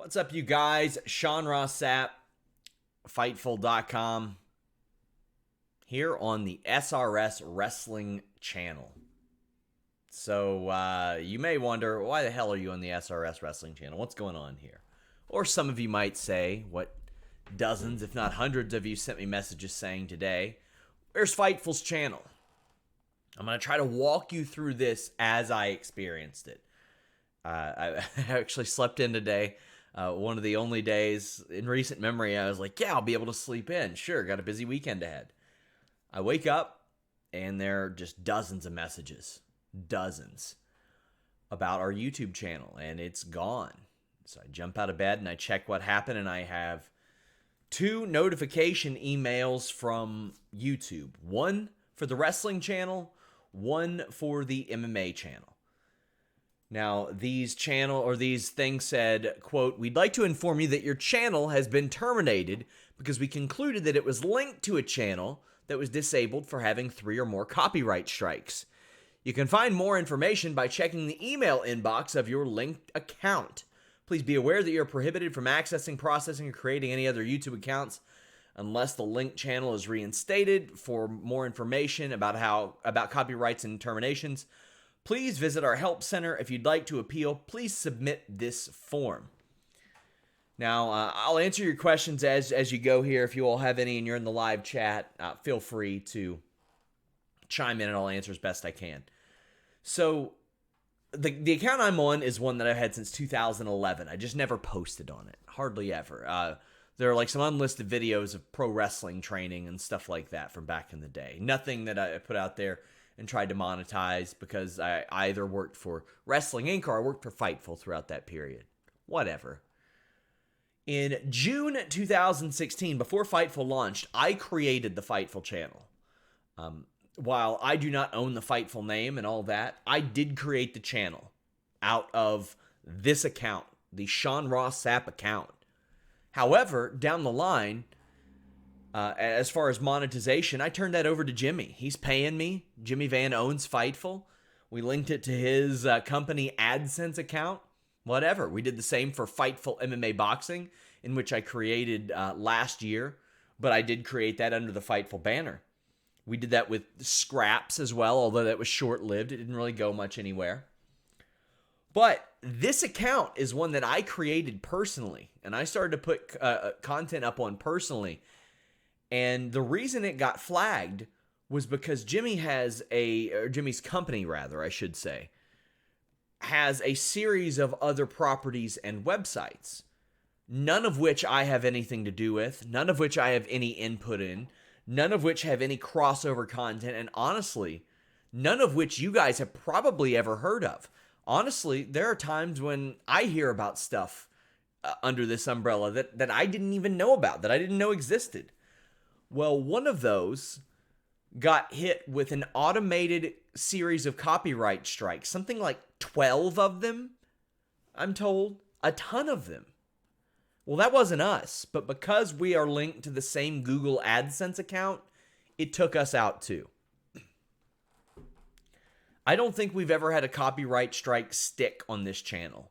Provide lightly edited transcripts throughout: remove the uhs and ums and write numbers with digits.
What's up, you guys? Sean Ross Sapp, Fightful.com, here on the SRS Wrestling channel. So you may wonder, why the hell are you on the SRS Wrestling channel? What's going on here? Or some of you might say, what dozens, if not hundreds of you sent me messages saying today, where's Fightful's channel? I'm going to try to walk you through this as I experienced it. I actually slept in today. One of the only days in recent memory I was like, yeah, I'll be able to sleep in. Sure, got a busy weekend ahead. I wake up, and there are just dozens of messages. Dozens. About our YouTube channel, and it's gone. So I jump out of bed, and I check what happened, and I have 2 notification emails from YouTube. One for the wrestling channel, one for the MMA channel. Now, these things said, quote, "We'd like to inform you that your channel has been terminated because we concluded that it was linked to a channel that was disabled for having 3 or more copyright strikes. You can find more information by checking the email inbox of your linked account. Please be aware that you're prohibited from accessing, processing, or creating any other YouTube accounts unless the linked channel is reinstated. For more information about copyrights and terminations, please visit our help center. If you'd like to appeal, please submit this form." Now, I'll answer your questions as you go here. If you all have any and you're in the live chat, feel free to chime in and I'll answer as best I can. So, the account I'm on is one that I've had since 2011. I just never posted on it. Hardly ever. There are like some unlisted videos of pro wrestling training and stuff like that from back in the day. Nothing that I put out there and tried to monetize because I either worked for Wrestling Inc. or I worked for Fightful throughout that period. Whatever. In June 2016, before Fightful launched, I created the Fightful channel. While I do not own the Fightful name and all that, I did create the channel out of this account, the Sean Ross Sapp account. However, down the line, as far as monetization, I turned that over to Jimmy. He's paying me. Jimmy Van owns Fightful. We linked it to his company AdSense account. Whatever. We did the same for Fightful MMA Boxing, in which I created last year, but I did create that under the Fightful banner. We did that with Scraps as well, although that was short-lived. It didn't really go much anywhere. But this account is one that I created personally, and I started to put content up on personally. And the reason it got flagged was because Jimmy's company, rather, I should say, has a series of other properties and websites, none of which I have anything to do with, none of which I have any input in, none of which have any crossover content, and honestly, none of which you guys have probably ever heard of. Honestly, there are times when I hear about stuff under this umbrella that I didn't even know about, that I didn't know existed. Well, one of those got hit with an automated series of copyright strikes, something like 12 of them, I'm told, a ton of them. Well, that wasn't us, but because we are linked to the same Google AdSense account, it took us out too. I don't think we've ever had a copyright strike stick on this channel.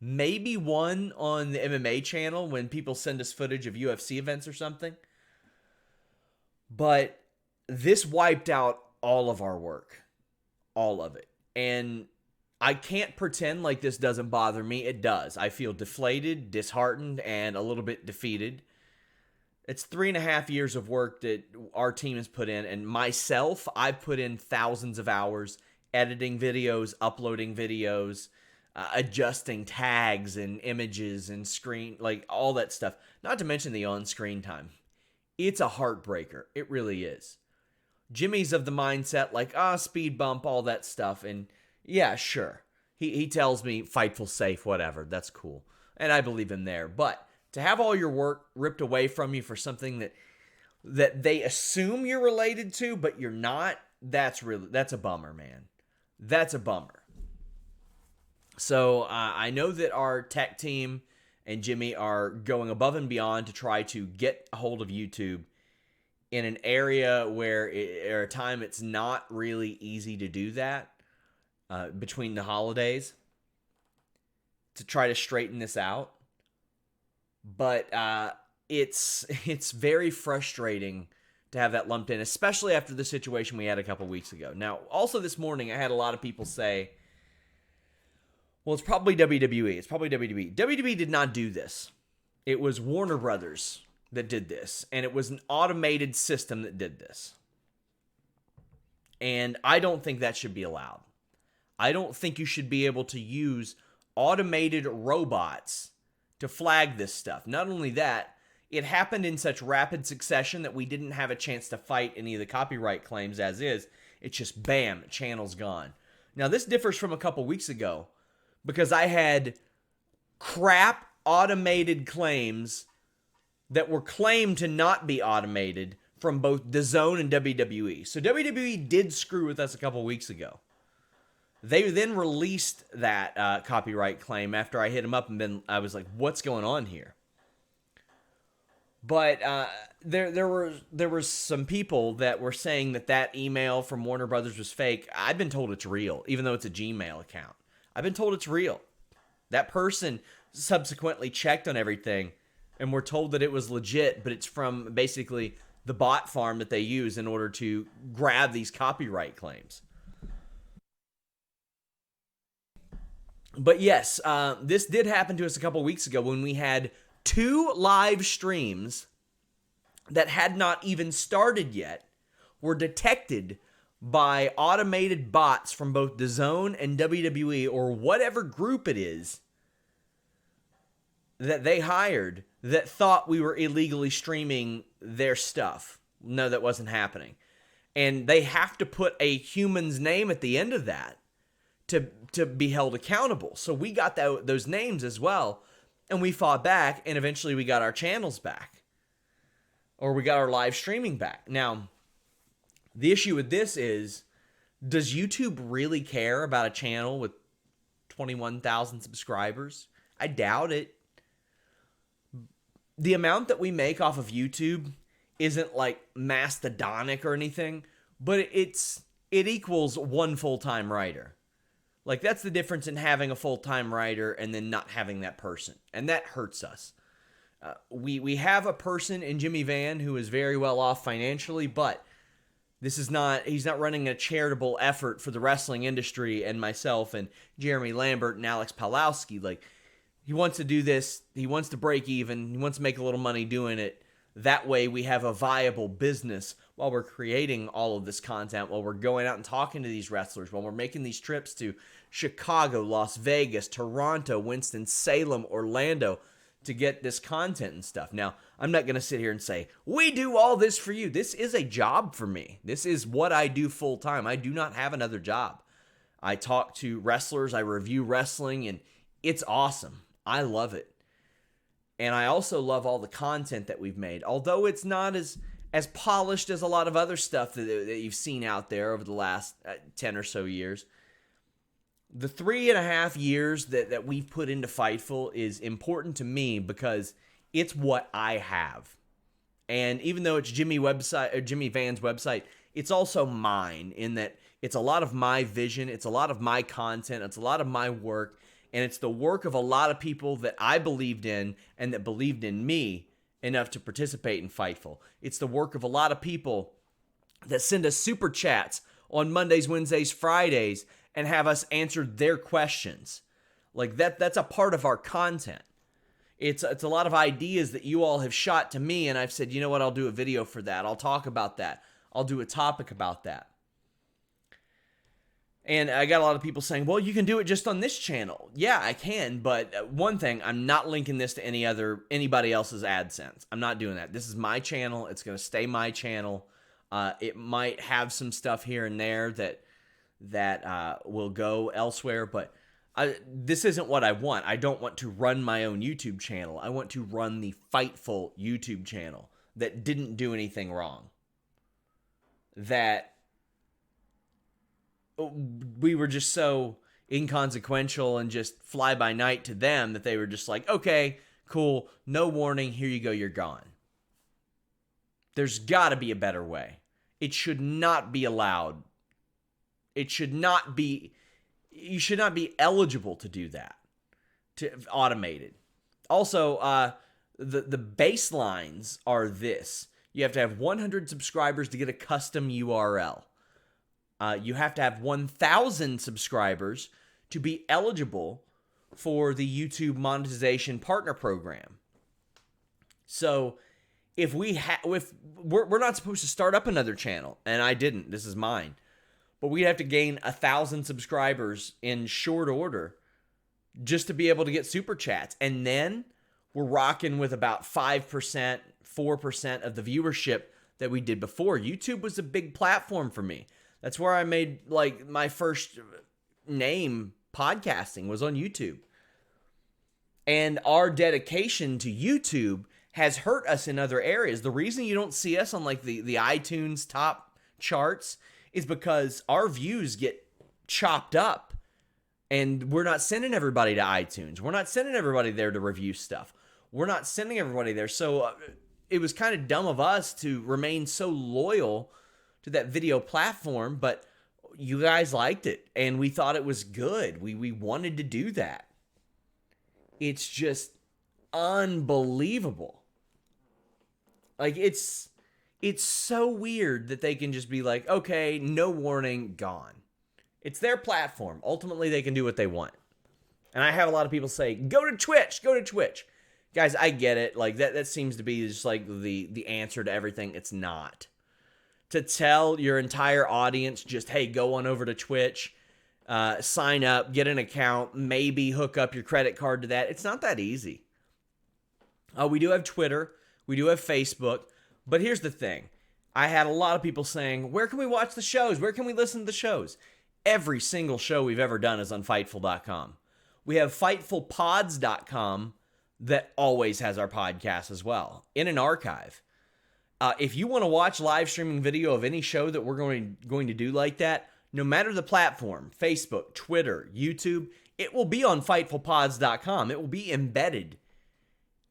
Maybe one on the MMA channel when people send us footage of UFC events or something. But this wiped out all of our work. All of it. And I can't pretend like this doesn't bother me. It does. I feel deflated, disheartened, and a little bit defeated. It's 3.5 years of work that our team has put in. And myself, I've put in thousands of hours editing videos, uploading videos, adjusting tags and images and screen, like all that stuff. Not to mention the on-screen time. It's a heartbreaker. It really is. Jimmy's of the mindset like, speed bump, all that stuff. And yeah, sure. He tells me Fightful safe, whatever. That's cool. And I believe him there. But to have all your work ripped away from you for something that they assume you're related to, but you're not, that's a bummer, man. That's a bummer. So I know that our tech team and Jimmy are going above and beyond to try to get a hold of YouTube in an area where at a time it's not really easy to do that between the holidays, to try to straighten this out. But it's very frustrating to have that lumped in, especially after the situation we had a couple weeks ago. Now, also this morning, I had a lot of people say, well, it's probably WWE. It's probably WWE. WWE did not do this. It was Warner Brothers that did this, and it was an automated system that did this. And I don't think that should be allowed. I don't think you should be able to use automated robots to flag this stuff. Not only that, it happened in such rapid succession that we didn't have a chance to fight any of the copyright claims as is. It's just bam, channel's gone. Now, this differs from a couple weeks ago because I had crap automated claims that were claimed to not be automated from both DAZN and WWE. So WWE did screw with us a couple weeks ago. They then released that copyright claim after I hit them up and I was like, what's going on here? But there were some people that were saying that email from Warner Brothers was fake. I've been told it's real, even though it's a Gmail account. I've been told it's real. That person subsequently checked on everything and were told that it was legit, but it's from basically the bot farm that they use in order to grab these copyright claims. But yes, this did happen to us a couple weeks ago when we had 2 live streams that had not even started yet were detected by automated bots from both DAZN and WWE or whatever group it is that they hired that thought we were illegally streaming their stuff. No, that wasn't happening. And they have to put a human's name at the end of that to be held accountable. So we got those names as well, and we fought back, and eventually we got our channels back. Or we got our live streaming back. Now, the issue with this is, does YouTube really care about a channel with 21,000 subscribers? I doubt it. The amount that we make off of YouTube isn't like mastodonic or anything, but it equals one full-time writer. Like, that's the difference in having a full-time writer and then not having that person. And that hurts us. We have a person in Jimmy Van who is very well off financially, but he's not running a charitable effort for the wrestling industry and myself and Jeremy Lambert and Alex Pawlowski. Like, he wants to do this. He wants to break even. He wants to make a little money doing it. That way we have a viable business while we're creating all of this content, while we're going out and talking to these wrestlers, while we're making these trips to Chicago, Las Vegas, Toronto, Winston-Salem, Orlando to get this content and stuff. Now, I'm not going to sit here and say, we do all this for you. This is a job for me. This is what I do full time. I do not have another job. I talk to wrestlers. I review wrestling, and it's awesome. I love it. And I also love all the content that we've made. Although it's not as polished as a lot of other stuff that you've seen out there over the last 10 or so years. The 3.5 years that we've put into Fightful is important to me because it's what I have. And even though it's Jimmy Van's website, it's also mine in that it's a lot of my vision, it's a lot of my content, it's a lot of my work, and it's the work of a lot of people that I believed in and that believed in me enough to participate in Fightful. It's the work of a lot of people that send us super chats on Mondays, Wednesdays, Fridays, and have us answer their questions. Like that's a part of our content. It's a lot of ideas that you all have shot to me, and I've said, you know what, I'll do a video for that. I'll talk about that. I'll do a topic about that. And I got a lot of people saying, well, you can do it just on this channel. Yeah, I can, but one thing, I'm not linking this to anybody else's AdSense. I'm not doing that. This is my channel. It's going to stay my channel. It might have some stuff here and there that will go elsewhere, but this isn't what I want. I don't want to run my own YouTube channel. I want to run the Fightful YouTube channel that didn't do anything wrong. That we were just so inconsequential and just fly by night to them that they were just like, okay, cool, no warning, here you go, you're gone. There's got to be a better way. It should not be allowed. You should not be eligible to do that, to automate it. Also, the baselines are this. You have to have 100 subscribers to get a custom URL. You have to have 1,000 subscribers to be eligible for the YouTube monetization partner program. So if we're not supposed to start up another channel, and I didn't, this is mine, but we'd have to gain 1,000 subscribers in short order just to be able to get super chats. And then we're rocking with about 5%, 4% of the viewership that we did before. YouTube was a big platform for me. That's where I made like my first name podcasting was on YouTube. And our dedication to YouTube has hurt us in other areas. The reason you don't see us on like the iTunes top charts is because our views get chopped up and we're not sending everybody to iTunes. We're not sending everybody there to review stuff. We're not sending everybody there. So it was kind of dumb of us to remain so loyal to that video platform, but you guys liked it and we thought it was good. We wanted to do that. It's just unbelievable. Like it's so weird that they can just be like, okay, no warning, gone. It's their platform. Ultimately, they can do what they want. And I have a lot of people say, go to Twitch, go to Twitch. Guys, I get it. Like that seems to be just like the answer to everything. It's not. To tell your entire audience just, hey, go on over to Twitch, sign up, get an account, maybe hook up your credit card to that. It's not that easy. We do have Twitter. We do have Facebook. But here's the thing. I had a lot of people saying, where can we watch the shows? Where can we listen to the shows? Every single show we've ever done is on Fightful.com. We have FightfulPods.com that always has our podcast as well in an archive. If you want to watch live streaming video of any show that we're going to do like that, no matter the platform, Facebook, Twitter, YouTube, it will be on FightfulPods.com. It will be embedded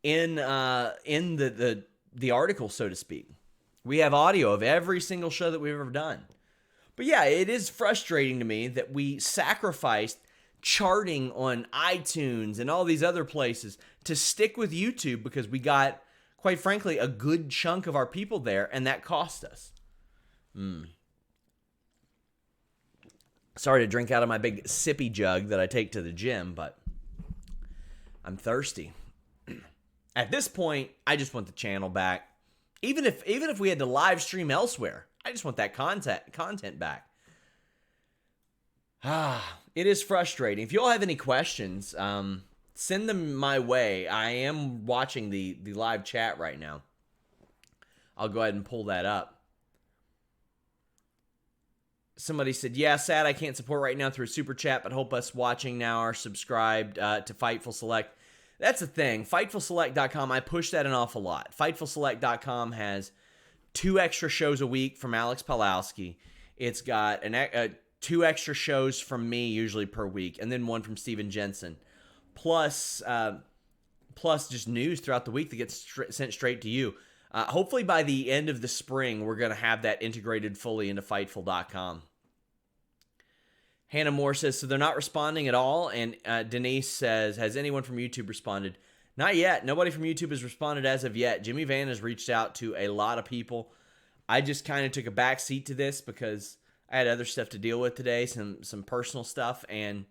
in the article, so to speak. We have audio of every single show that we've ever done. But yeah, it is frustrating to me that we sacrificed charting on iTunes and all these other places to stick with YouTube because we got, quite frankly, a good chunk of our people there, and that cost us. Sorry to drink out of my big sippy jug that I take to the gym, but I'm thirsty. At this point, I just want the channel back. Even if we had to live stream elsewhere, I just want that content back. It is frustrating. If you all have any questions, send them my way. I am watching the live chat right now. I'll go ahead and pull that up. Somebody said, yeah, sad I can't support right now through a super chat, but hope us watching now are subscribed to Fightful Select. That's the thing. FightfulSelect.com, I push that an awful lot. FightfulSelect.com has 2 extra shows a week from Alex Pawlowski. It's got 2 extra shows from me usually per week, and then 1 from Steven Jensen. Plus just news throughout the week that gets sent straight to you. Hopefully by the end of the spring, we're going to have that integrated fully into Fightful.com. Hannah Moore says, so they're not responding at all. And Denise says, has anyone from YouTube responded? Not yet. Nobody from YouTube has responded as of yet. Jimmy Van has reached out to a lot of people. I just kind of took a back seat to this because I had other stuff to deal with today, some personal stuff, and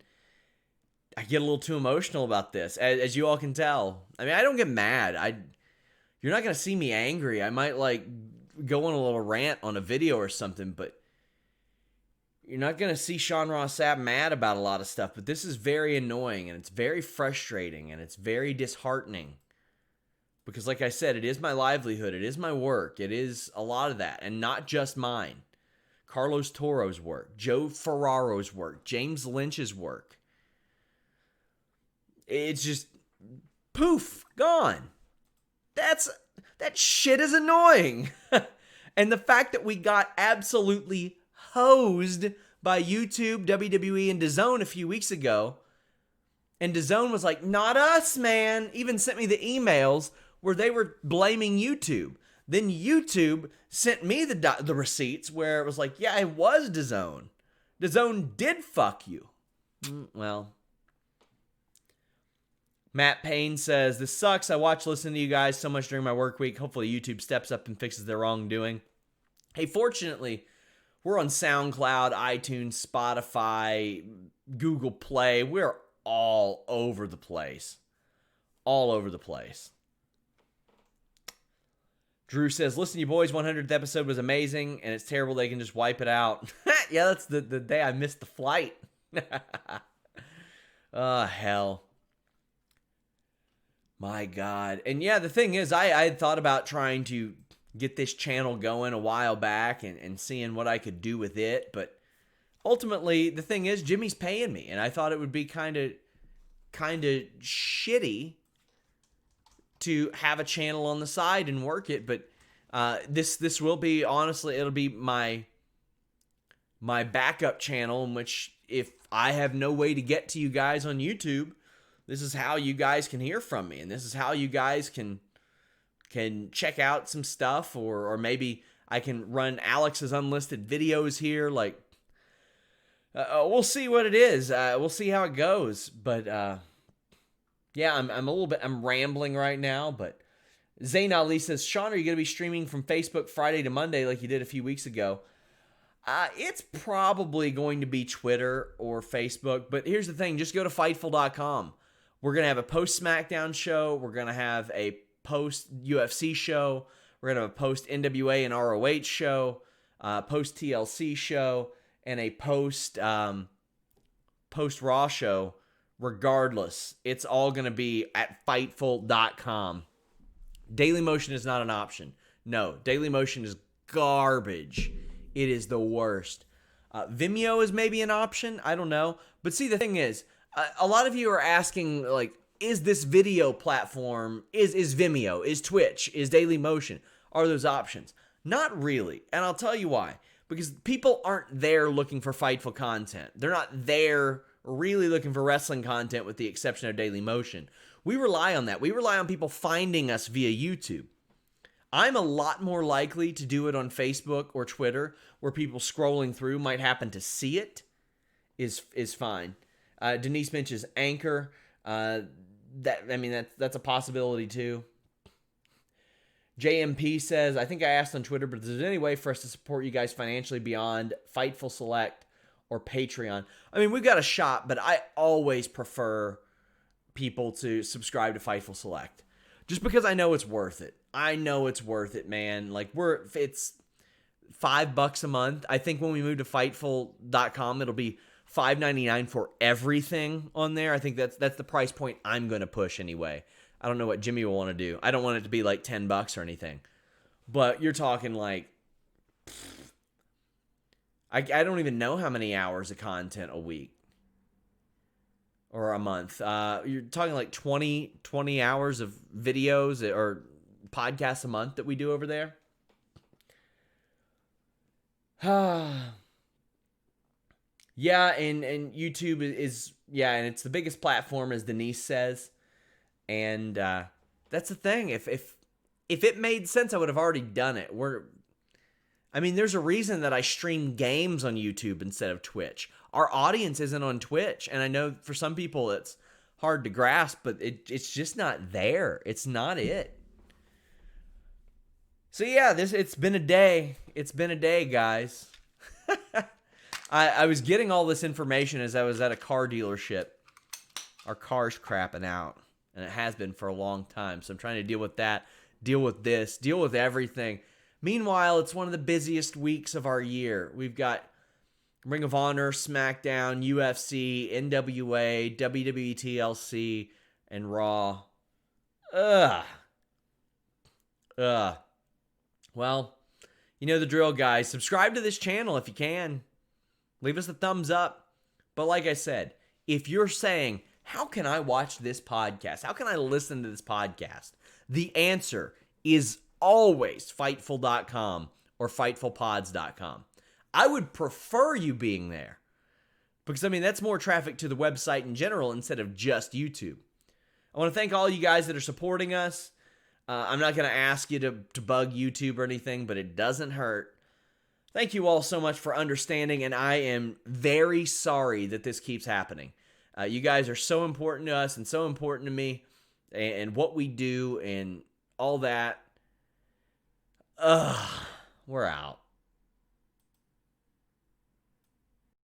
I get a little too emotional about this, as you all can tell. I mean, I don't get mad. You're not going to see me angry. I might, like, go on a little rant on a video or something, but you're not going to see Sean Ross Sapp mad about a lot of stuff. But this is very annoying, and it's very frustrating, and it's very disheartening. Because, like I said, it is my livelihood. It is my work. It is a lot of that, and not just mine. Carlos Toro's work, Joe Ferraro's work, James Lynch's work. It's just, poof, gone. That shit is annoying. And the fact that we got absolutely hosed by YouTube, WWE, and DAZN a few weeks ago, and DAZN was like, not us, man. Even sent me the emails where they were blaming YouTube. Then YouTube sent me the receipts where it was like, yeah, it was DAZN. DAZN did fuck you. Well, Matt Payne says, this sucks. I watch, listen to you guys so much during my work week. Hopefully YouTube steps up and fixes their wrongdoing. Hey, fortunately, we're on SoundCloud, iTunes, Spotify, Google Play. We're all over the place. All over the place. Drew says, listen, you boys, 100th episode was amazing, and it's terrible they can just wipe it out. Yeah, that's the day I missed the flight. Oh, hell. My God. And yeah, the thing is, I had thought about trying to get this channel going a while back and seeing what I could do with it. But ultimately, the thing is, Jimmy's paying me. And I thought it would be kind of shitty to have a channel on the side and work it. But this will be, honestly, it'll be my backup channel, in which if I have no way to get to you guys on YouTube, this is how you guys can hear from me. And this is how you guys can check out some stuff, or maybe I can run Alex's unlisted videos here. Like, we'll see what it is. We'll see how it goes. But yeah, I'm rambling right now. But Zayn Ali says, Sean, are you going to be streaming from Facebook Friday to Monday like you did a few weeks ago? It's probably going to be Twitter or Facebook. But here's the thing: just go to Fightful.com. We're going to have a post-SmackDown show. We're going to have a post-UFC show. We're going to have a post-NWA and ROH show, post-TLC show, and a post-Raw show. Regardless, it's all going to be at Fightful.com. Dailymotion is not an option. No, Dailymotion is garbage. It is the worst. Vimeo is maybe an option. I don't know. But see, the thing is, a lot of you are asking, like, is this video platform, is Vimeo, is Twitch, is Dailymotion, are those options? Not really. And I'll tell you why. Because people aren't there looking for Fightful content. They're not there really looking for wrestling content, with the exception of Dailymotion. We rely on that. We rely on people finding us via YouTube. I'm a lot more likely to do it on Facebook or Twitter, where people scrolling through might happen to see it, is fine. Denise mentions Anchor. That's a possibility too. JMP says, I think I asked on Twitter, but is there any way for us to support you guys financially beyond Fightful Select or Patreon? I mean, we've got a shop, but I always prefer people to subscribe to Fightful Select, just because I know it's worth it. I know it's worth it, man. Like, it's $5 a month. I think when we move to Fightful.com, it'll be $5.99 for everything on there. I think that's the price point I'm going to push anyway. I don't know what Jimmy will want to do. I don't want it to be like $10 or anything. But you're talking like, I don't even know how many hours of content a week or a month. You're talking like 20 hours of videos or podcasts a month that we do over there. Yeah, and YouTube is, yeah, and it's the biggest platform, as Denise says. And that's the thing. If it made sense, I would have already done it. There's a reason that I stream games on YouTube instead of Twitch. Our audience isn't on Twitch, and I know for some people it's hard to grasp, but it's just not there. It's not it. So yeah, it's been a day. It's been a day, guys. I was getting all this information as I was at a car dealership. Our car's crapping out, and it has been for a long time. So I'm trying to deal with that, deal with this, deal with everything. Meanwhile, it's one of the busiest weeks of our year. We've got Ring of Honor, SmackDown, UFC, NWA, WWE TLC, and Raw. Well, you know the drill, guys. Subscribe to this channel if you can. Leave us a thumbs up. But like I said, if you're saying, how can I watch this podcast? How can I listen to this podcast? The answer is always Fightful.com or FightfulPods.com. I would prefer you being there, because, that's more traffic to the website in general instead of just YouTube. I want to thank all you guys that are supporting us. I'm not going to ask you to bug YouTube or anything, but it doesn't hurt. Thank you all so much for understanding, and I am very sorry that this keeps happening. You guys are so important to us and so important to me and what we do and all that. Ugh, we're out.